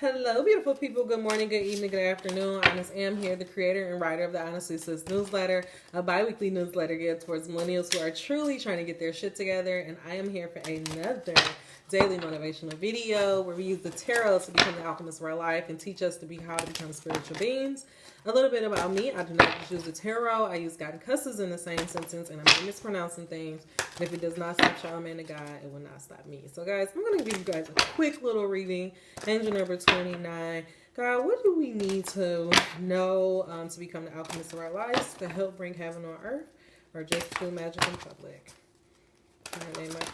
Hello, beautiful people. Good morning, good evening, good afternoon. Honest Am here, the creator and writer of the Honestly Sis newsletter, a bi-weekly newsletter geared towards millennials who are truly trying to get their shit together. And I am here for another daily motivational video where we use the tarot to become the alchemist of our life and teach us how to become spiritual beings. A little bit about me: I do not use the tarot. I use God and cusses in the same sentence, and I'm mispronouncing things. And if it does not stop Charlamagne the God, it will not stop me. So, guys, I'm going to give you guys a quick little reading. Angel number 29. God, what do we need to know to become the alchemist of our lives, to help bring heaven on earth, or just do magic in public? In the name of God.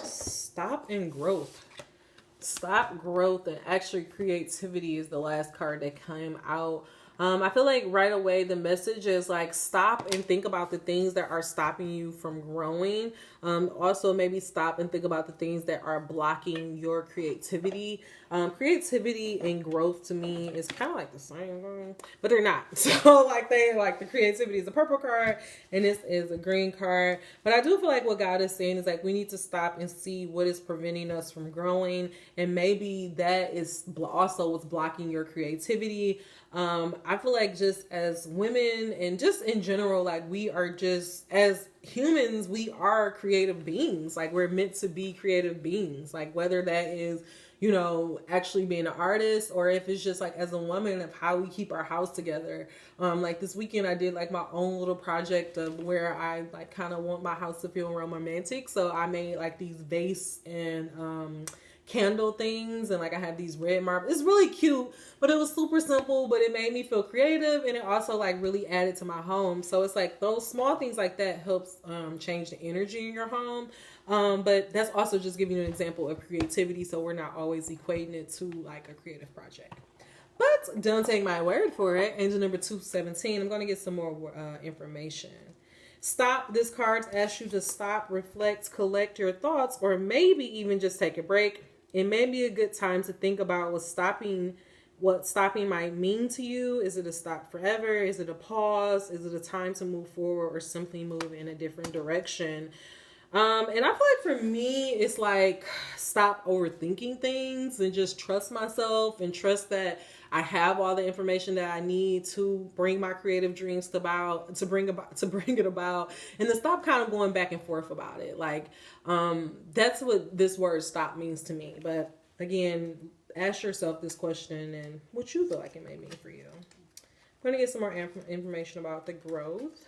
Stop and growth. Stop growth and actually creativity is the last card that came out. I feel like right away the message is like stop and think about the things that are stopping you from growing. Also maybe stop and think about the things that are blocking your creativity. Creativity and growth to me is kind of like the same thing, but they're not. So the creativity is a purple card and this is a green card. But I do feel like what God is saying is like we need to stop and see what is preventing us from growing, and maybe that is also what's blocking your creativity. I feel like just as women and just in general, like we are just as humans, we are creative beings. Like we're meant to be creative beings. Like whether that is, actually being an artist, or if it's just like as a woman of how we keep our house together. Like this weekend I did like my own little project of where I like kind of want my house to feel romantic. So I made like these vase and candle things, and like I have these red marble. It's really cute, but it was super simple, but it made me feel creative, and it also like really added to my home. So it's like those small things like that helps change the energy in your home. But that's also just giving you an example of creativity, so we're not always equating it to like a creative project. But don't take my word for it. Angel number 217. I'm going to get some more information. Stop. This card asks you to stop, reflect, collect your thoughts, or maybe even just take a break. It may be a good time to think about what stopping might mean to you. Is it a stop forever? Is it a pause? Is it a time to move forward or simply move in a different direction? And I feel like for me, it's like stop overthinking things and just trust myself and trust that I have all the information that I need to bring my creative dreams to bring it about, and to stop kind of going back and forth about it. Like, that's what this word stop means to me. But again, ask yourself this question and what you feel like it may mean for you. I'm going to get some more information about the growth.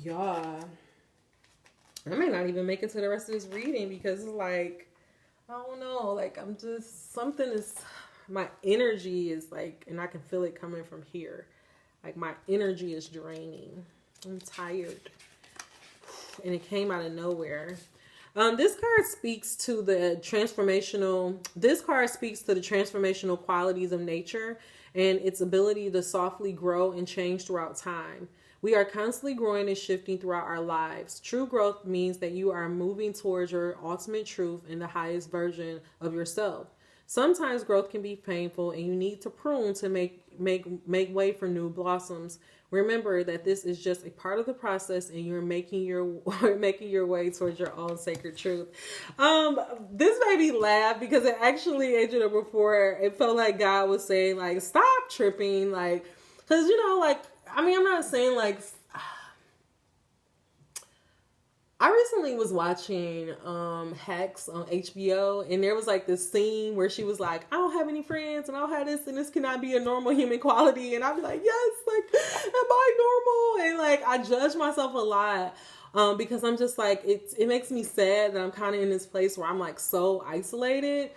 Yeah, I may not even make it to the rest of this reading because it's like, I don't know, like I'm just, my energy is like, and I can feel it coming from here. Like my energy is draining. I'm tired. And it came out of nowhere. This card speaks to the transformational qualities of nature and its ability to softly grow and change throughout time. We are constantly growing and shifting throughout our lives. True growth means that you are moving towards your ultimate truth and the highest version of yourself. Sometimes growth can be painful and you need to prune to make way for new blossoms. Remember that this is just a part of the process and you're making your way towards your own sacred truth. This made me laugh because it actually, Angel number 4, it felt like God was saying like, stop tripping. Like, cause I'm not saying like, I recently was watching Hacks on HBO, and there was like this scene where she was like, I don't have any friends and I don't have this, and this cannot be a normal human quality. And I'd be like, yes, like, am I normal? And like, I judge myself a lot because I'm just like, it makes me sad that I'm kind of in this place where I'm like so isolated.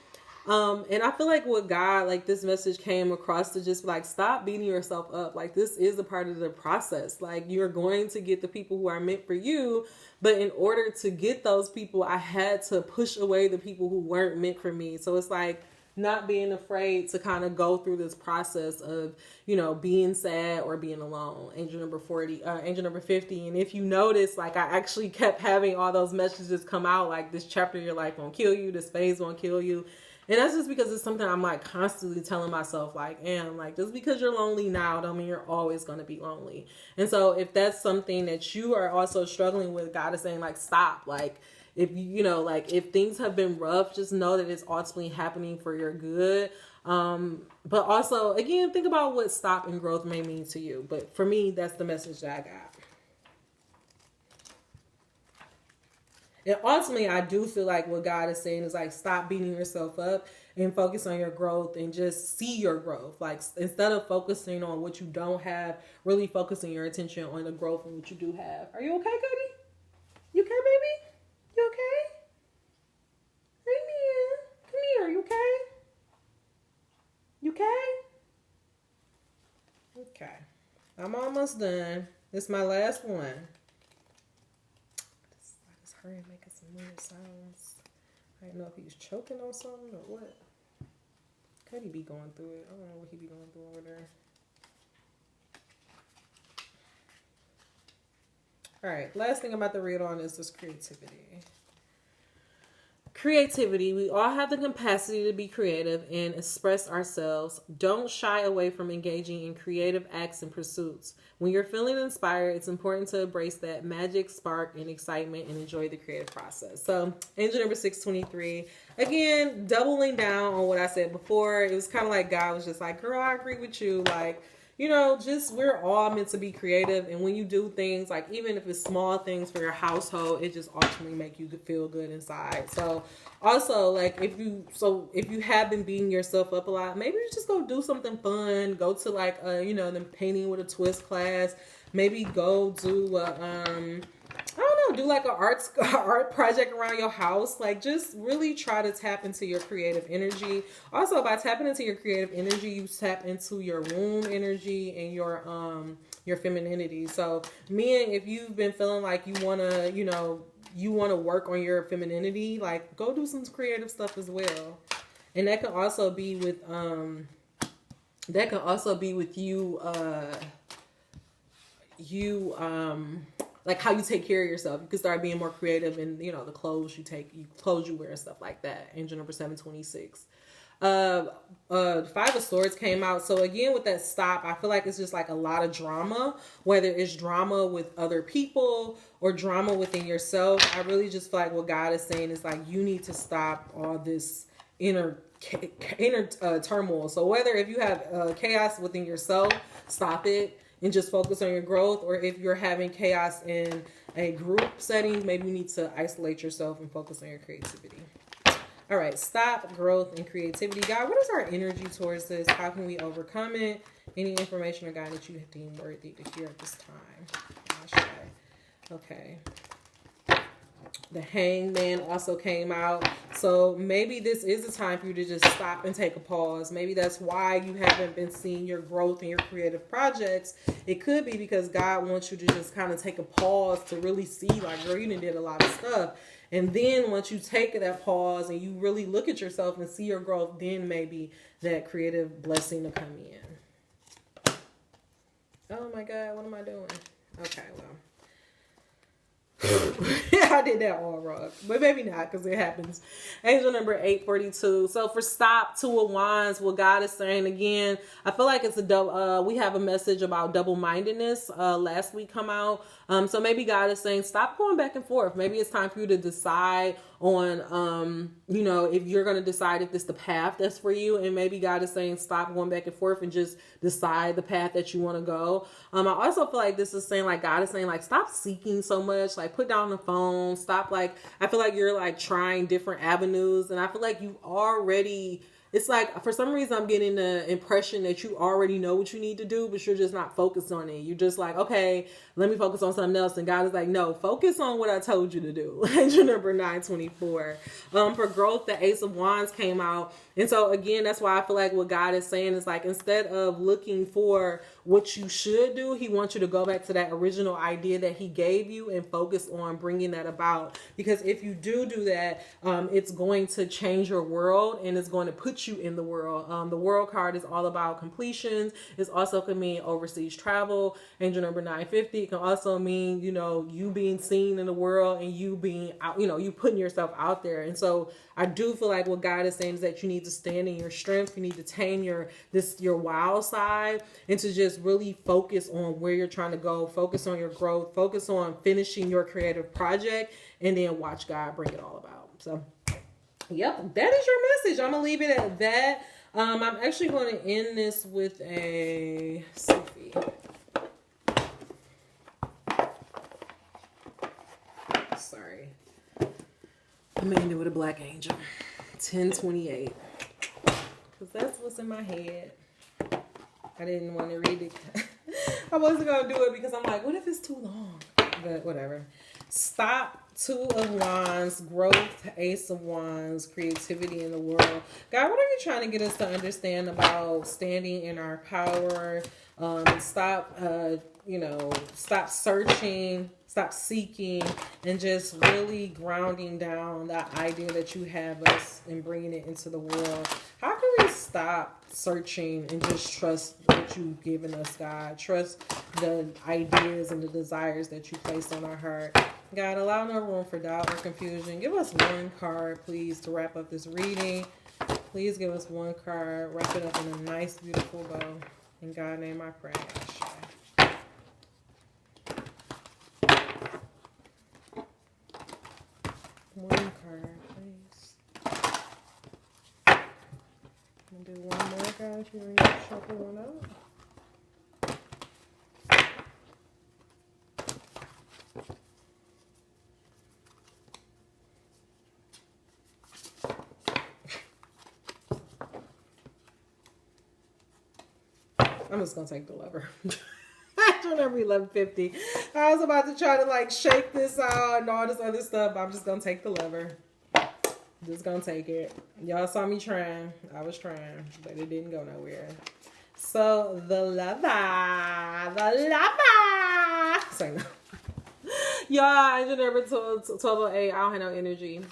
And I feel like with God, like this message came across to just like, stop beating yourself up. Like this is a part of the process. Like you're going to get the people who are meant for you. But in order to get those people, I had to push away the people who weren't meant for me. So it's like, not being afraid to kind of go through this process of, you know, being sad or being alone. Angel number 40, angel number 50. And if you notice, like, I actually kept having all those messages come out, like, this chapter of your life won't kill you, this phase won't kill you. And that's just because it's something I'm like constantly telling myself, like, and like, just because you're lonely now don't mean you're always going to be lonely. And so if that's something that you are also struggling with, God is saying, like, stop. Like, if you know, like, if things have been rough, just know that it's ultimately happening for your good. But also, again, think about what stop and growth may mean to you. But for me, that's the message that I got. And ultimately, I do feel like what God is saying is, like, stop beating yourself up and focus on your growth and just see your growth. Like, instead of focusing on what you don't have, really focusing your attention on the growth and what you do have. Are you okay, Cody? You okay, baby? You okay? Hey, man. Come here. You okay? You okay? Okay. I'm almost done. This is my last one. Hurry and making some weird sounds. I don't know if he's choking on something or what. Could he be going through it? I don't know what he be going through over there. Alright, last thing I'm about to read on is this creativity. Creativity. We all have the capacity to be creative and express ourselves. Don't shy away from engaging in creative acts and pursuits. When you're feeling inspired, it's important to embrace that magic, spark, and excitement and enjoy the creative process. So, angel number 623. Again, doubling down on what I said before. It was kind of like God was just like, girl, I agree with you. Like, you know, just we're all meant to be creative. And when you do things, like, even if it's small things for your household, it just ultimately make you feel good inside. So also, like, if you have been beating yourself up a lot, maybe you just go do something fun. Go to, like, you know, the painting with a twist class. Maybe go do I don't know, do like an art project around your house. Like, just really try to tap into your creative energy. Also, by tapping into your creative energy, you tap into your womb energy and your femininity. So, meaning if you've been feeling like you wanna, you know, you want to work on your femininity, like, go do some creative stuff as well. And that can also be with like how you take care of yourself. You can start being more creative in, you know, the clothes you wear and stuff like that. Angel number 726. 5 of Swords came out. So again, with that stop, I feel like it's just like a lot of drama, whether it's drama with other people or drama within yourself. I really just feel like what God is saying is, like, you need to stop all this inner turmoil. So whether if you have chaos within yourself, stop it and just focus on your growth. Or if you're having chaos in a group setting, maybe you need to isolate yourself and focus on your creativity. All right, stop, growth, and creativity. God, what is our energy towards this? How can we overcome it? Any information or guide that you deem worthy to hear at this time? Okay. The Hangman also came out. So maybe this is a time for you to just stop and take a pause. Maybe that's why you haven't been seeing your growth in your creative projects. It could be because God wants you to just kind of take a pause to really see, like, girl, you did a lot of stuff. And then once you take that pause and you really look at yourself and see your growth, then maybe that creative blessing to come in. Oh my God, what am I doing? Okay, well. I did that all wrong, but maybe not, because it happens. Angel number 842. So for stop, 2 of Wands, what God is saying again, I feel like it's a double. We have a message about double-mindedness last week come out. So maybe God is saying stop going back and forth. Maybe it's time for you to decide on, you know, if you're going to decide if this is the path that's for you. And maybe God is saying stop going back and forth and just decide the path that you want to go. I also feel like this is saying, like, God is saying, like, stop seeking so much. Like, put down the phone. Stop. Like, I feel like you're, like, trying different avenues. And I feel like you already... It's like, for some reason, I'm getting the impression that you already know what you need to do, but you're just not focused on it. You're just like, okay, let me focus on something else. And God is like, no, focus on what I told you to do. Angel number 924. For growth, the Ace of Wands came out. And so, again, that's why I feel like what God is saying is, like, instead of looking for what you should do. He wants you to go back to that original idea that he gave you and focus on bringing that about. Because if you do that, it's going to change your world and it's going to put you in the world. The world card is all about completions. It also can mean overseas travel. Angel number 950. It can also mean, you being seen in the world and you being out, you putting yourself out there. And so I do feel like what God is saying is that you need to stand in your strength. You need to tame your wild side and to just really focus on where you're trying to go. Focus on your growth. Focus on finishing your creative project and then watch God bring it all about. So, yep, that is your message. I'm going to leave it at that. I'm actually going to end this with a Sophie. Sorry. I'm going to end it with a Black Angel. 1028. Because that's what's in my head. I didn't want to read it. I wasn't going to do it because I'm like, what if it's too long? But whatever. Stop. 2 of Wands, growth, Ace of Wands, creativity in the world. God, what are you trying to get us to understand about standing in our power? Stop searching, stop seeking, and just really grounding down that idea that you have us and bringing it into the world. How can we stop searching and just trust what you've given us, God? Trust the ideas and the desires that you placed on our heart. God, allow no room for doubt or confusion. Give us one card, please, to wrap up this reading. Please give us one card. Wrap it up in a nice, beautiful bow. In God's name I pray. One card, please. I'm going to do one more, guys. You're going to shuffle one out. I'm just going to take the lever. After number 1150. I was about to try to shake this out and all this other stuff. I'm just going to take the lever. Just going to take it. Y'all saw me trying. I was trying, but it didn't go nowhere. So the lever. Sorry, no. Y'all, Angel number 1208. I don't have no energy.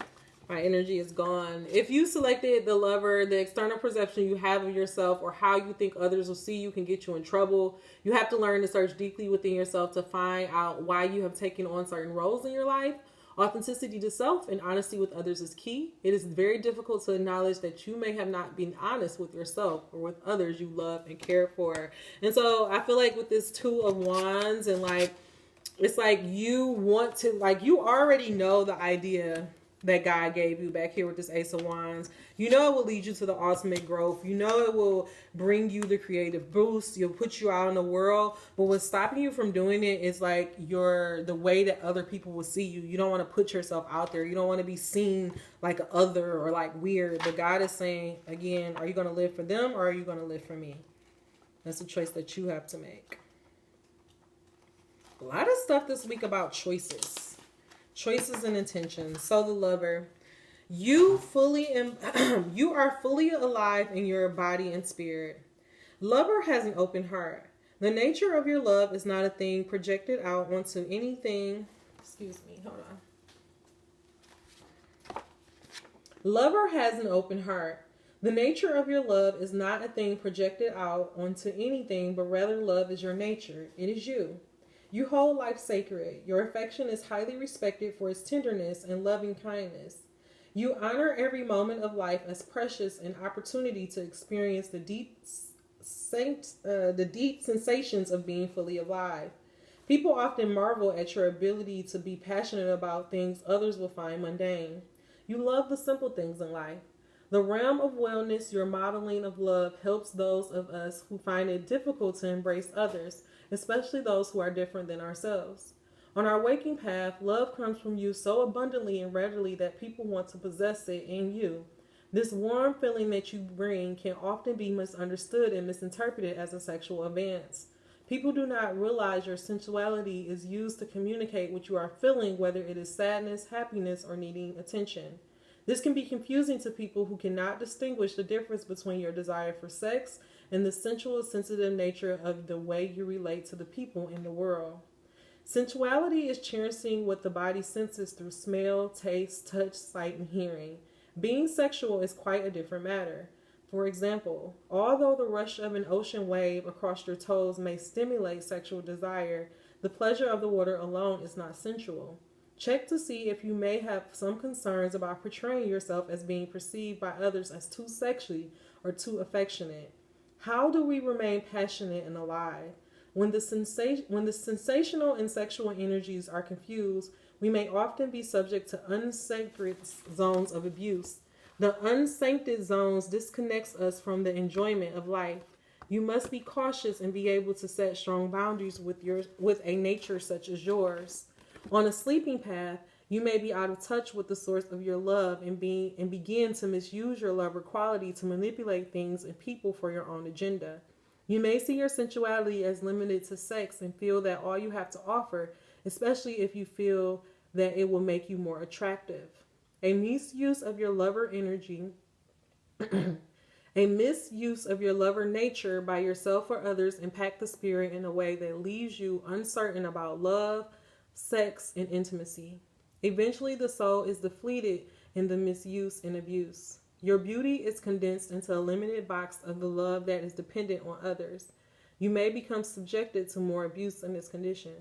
My energy is gone. If you selected the lover, the external perception you have of yourself or how you think others will see you can get you in trouble. You have to learn to search deeply within yourself to find out why you have taken on certain roles in your life. Authenticity to self and honesty with others is key. It is very difficult to acknowledge that you may have not been honest with yourself or with others you love and care for. And so I feel like with this 2 of Wands and it's like you want to, you already know the idea that God gave you back here with this Ace of Wands. You know it will lead you to the ultimate growth. You know it will bring you the creative boost. You'll put you out in the world. But what's stopping you from doing it is the way that other people will see you. You don't want to put yourself out there. You don't want to be seen like an other or weird. But God is saying, again, are you going to live for them or are you going to live for me? That's a choice that you have to make. A lot of stuff this week about choices. Choices and intentions. So the lover, you are fully alive in your body and spirit. Lover has an open heart. The nature of your love is not a thing projected out onto anything. Excuse me, hold on. Lover has an open heart. The nature of your love is not a thing projected out onto anything, but rather love is your nature. It is you. You hold life sacred. Your affection is highly respected for its tenderness and loving kindness. You honor every moment of life as precious and opportunity to experience the deep sensations of being fully alive. People often marvel at your ability to be passionate about things others will find mundane. You love the simple things in life. The realm of wellness, your modeling of love, helps those of us who find it difficult to embrace others, especially those who are different than ourselves. On our waking path, love comes from you so abundantly and readily that people want to possess it in you. This warm feeling that you bring can often be misunderstood and misinterpreted as a sexual advance. People do not realize your sensuality is used to communicate what you are feeling, whether it is sadness, happiness, or needing attention. This can be confusing to people who cannot distinguish the difference between your desire for sex and the sensual, sensitive nature of the way you relate to the people in the world. Sensuality is cherishing what the body senses through smell, taste, touch, sight, and hearing. Being sexual is quite a different matter. For example, although the rush of an ocean wave across your toes may stimulate sexual desire, the pleasure of the water alone is not sensual. Check to see if you may have some concerns about portraying yourself as being perceived by others as too sexually or too affectionate. How do we remain passionate and alive? When the sensational and sexual energies are confused, we may often be subject to unsacred zones of abuse. The unsancted zones disconnects us from the enjoyment of life. You must be cautious and be able to set strong boundaries with a nature such as yours. On a sleeping path, you may be out of touch with the source of your love and begin to misuse your love or quality to manipulate things and people for your own agenda. You may see your sensuality as limited to sex and feel that all you have to offer, especially if you feel that it will make you more attractive. A misuse of your lover energy, a misuse of your lover nature by yourself or others impact the spirit in a way that leaves you uncertain about love, sex, and intimacy. Eventually, the soul is depleted in the misuse and abuse. Your beauty is condensed into a limited box of the love that is dependent on others. You may become subjected to more abuse in this condition.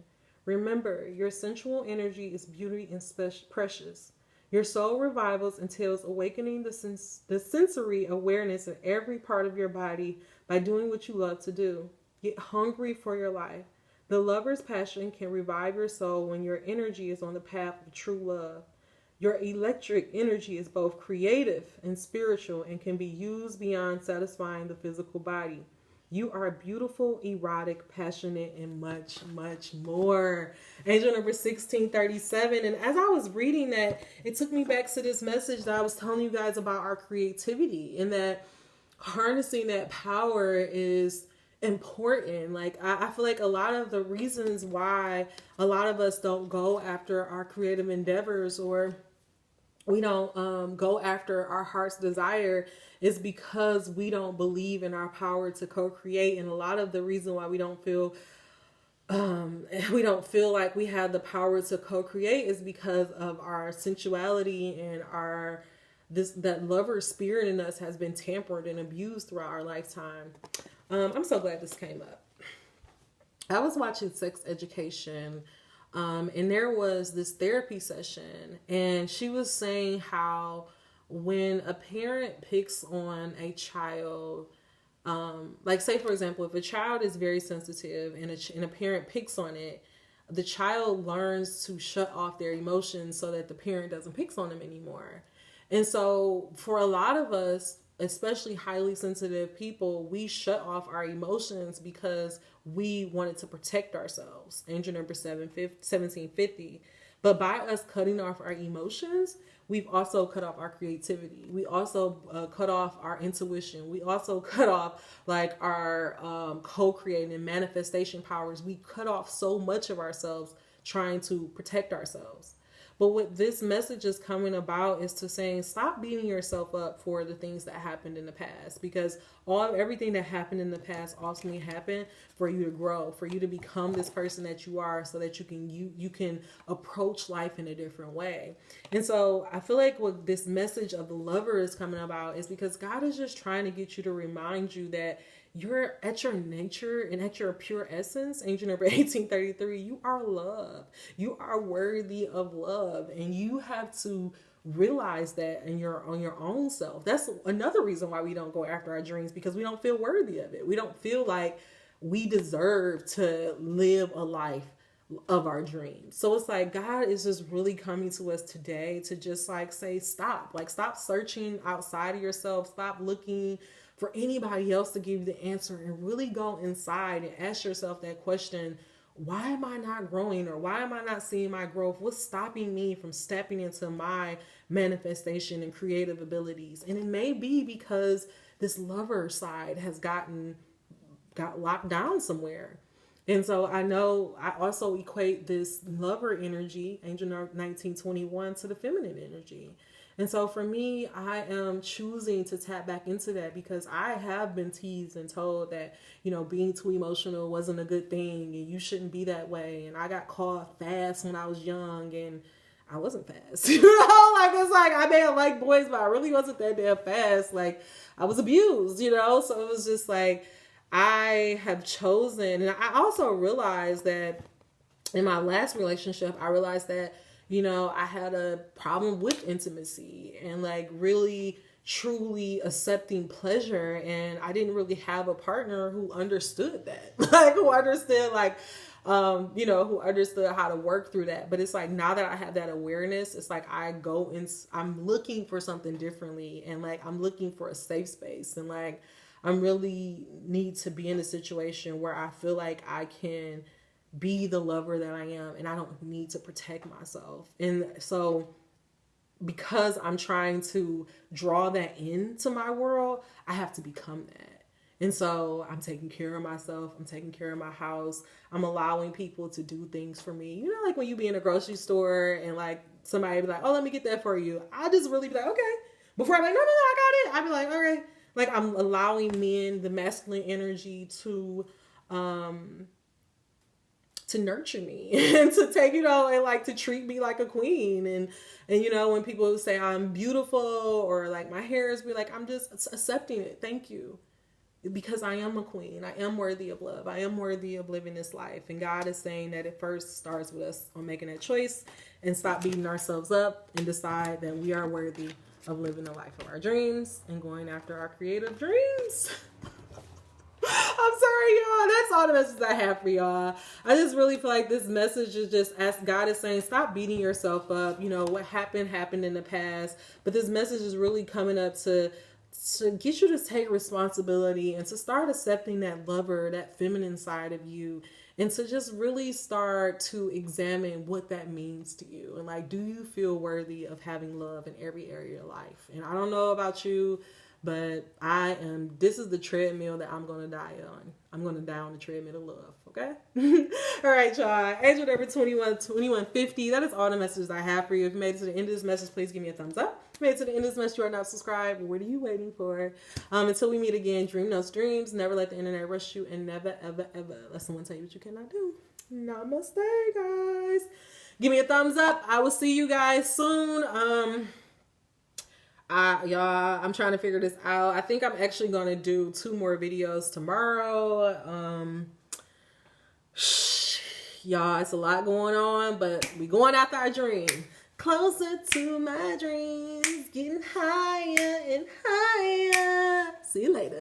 Remember, your sensual energy is beauty and precious. Your soul revivals entails awakening the sensory awareness in every part of your body by doing what you love to do. Get hungry for your life. The lover's passion can revive your soul when your energy is on the path of true love. Your electric energy is both creative and spiritual and can be used beyond satisfying the physical body. You are beautiful, erotic, passionate, and much, much more. Angel number 1637. And as I was reading that, it took me back to this message that I was telling you guys about our creativity and that harnessing that power is important. Like I feel like a lot of the reasons why a lot of us don't go after our creative endeavors or we don't go after our heart's desire is because we don't believe in our power to co-create. And a lot of the reason why we don't feel like we have the power to co-create is because of our sensuality and that lover spirit in us has been tampered and abused throughout our lifetime. I'm so glad this came up. I was watching Sex Education, and there was this therapy session, and she was saying how when a parent picks on a child, like say for example, if a child is very sensitive and a parent picks on it, the child learns to shut off their emotions so that the parent doesn't pick on them anymore. And so for a lot of us, especially highly sensitive people, we shut off our emotions because we wanted to protect ourselves. Angel number 1750. But by us cutting off our emotions, we've also cut off our creativity. We also cut off our intuition. We also cut off like our co-creating and manifestation powers. We cut off so much of ourselves trying to protect ourselves. But what this message is coming about is to saying, stop beating yourself up for the things that happened in the past, because everything that happened in the past ultimately happened for you to grow, for you to become this person that you are, so that you can approach life in a different way. And so I feel like what this message of the lover is coming about is because God is just trying to get you to remind you that you're at your nature and at your pure essence. Angel number 1833, you are love. You are worthy of love. And you have to realize that on your own self. That's another reason why we don't go after our dreams, because we don't feel worthy of it. We don't feel like we deserve to live a life of our dreams. So it's like God is just really coming to us today to just like say, stop. Like stop searching outside of yourself. Stop looking for anybody else to give you the answer, and really go inside and ask yourself that question: why am I not growing, or why am I not seeing my growth? What's stopping me from stepping into my manifestation and creative abilities? And it may be because this lover side has got locked down somewhere. And so I know I also equate this lover energy, angel 1921, to the feminine energy. And so for me, I am choosing to tap back into that because I have been teased and told that, being too emotional wasn't a good thing and you shouldn't be that way. And I got caught fast when I was young and I wasn't fast. Like it's like I may have liked boys, but I really wasn't that damn fast. Like I was abused, so it was just like I have chosen. And I also realized that in my last relationship, I realized that I had a problem with intimacy and like really truly accepting pleasure. And I didn't really have a partner who understood that, like who understood who understood how to work through that. But it's like, now that I have that awareness, it's like I'm looking for something differently. And like, I'm looking for a safe space. And like, I'm really need to be in a situation where I feel like I can be the lover that I am and I don't need to protect myself. And so because I'm trying to draw that into my world, I have to become that. And so I'm taking care of myself. I'm taking care of my house. I'm allowing people to do things for me. Like when you be in a grocery store and like somebody be like, oh, let me get that for you. I just really be like, okay. Before I'm like, no, I got it. I be like, okay. Like I'm allowing men, the masculine energy to nurture me and to take, and like to treat me like a queen. And when people say I'm beautiful or like my hair is, be like, I'm just accepting it. Thank you. Because I am a queen. I am worthy of love. I am worthy of living this life. And God is saying that it first starts with us on making that choice and stop beating ourselves up and decide that we are worthy of living the life of our dreams and going after our creative dreams. I'm sorry, y'all. That's all the messages I have for y'all. I just really feel like this message is just, as God is saying, stop beating yourself up. What happened in the past. But this message is really coming up to get you to take responsibility and to start accepting that lover, that feminine side of you, and to just really start to examine what that means to you. And like, do you feel worthy of having love in every area of your life? And I don't know about you, but this is the treadmill that I'm going to die on. I'm going to die on the treadmill of love. Okay. All right, y'all. Angel number 2150. That is all the messages I have for you. If you made it to the end of this message, please give me a thumbs up. If you made it to the end of this message, you are not subscribed. What are you waiting for? Until we meet again, dream those dreams. Never let the internet rush you, and never, ever, ever let someone tell you what you cannot do. Namaste, guys. Give me a thumbs up. I will see you guys soon. Y'all, I'm trying to figure this out. I think I'm actually going to do 2 more videos tomorrow. Y'all, it's a lot going on, but we going after our dream. Closer to my dreams, getting higher and higher. See you later.